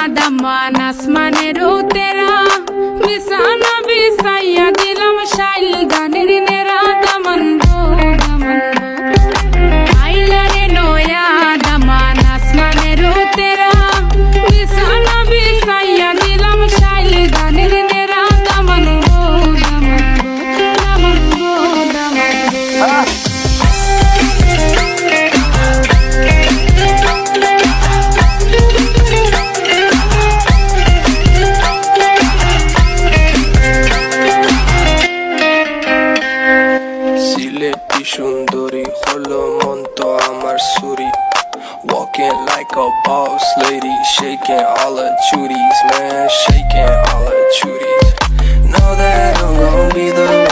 দামান আসমানের তেরা বিছানা বিছাইয়া দিলাম শাইল গানের নেরা দামান গো দামান আইলারে নয়া দামান আসমানের তেরা বিছানা বিছাইয়া দিলাম শাইল গানের নেরা দামান গো দামান গো দামান গো সুন্দরী হলো মন তো আমার সুরি walking like a boss lady shaking all her chuties man shaking all her chuties know that I'm gonna be the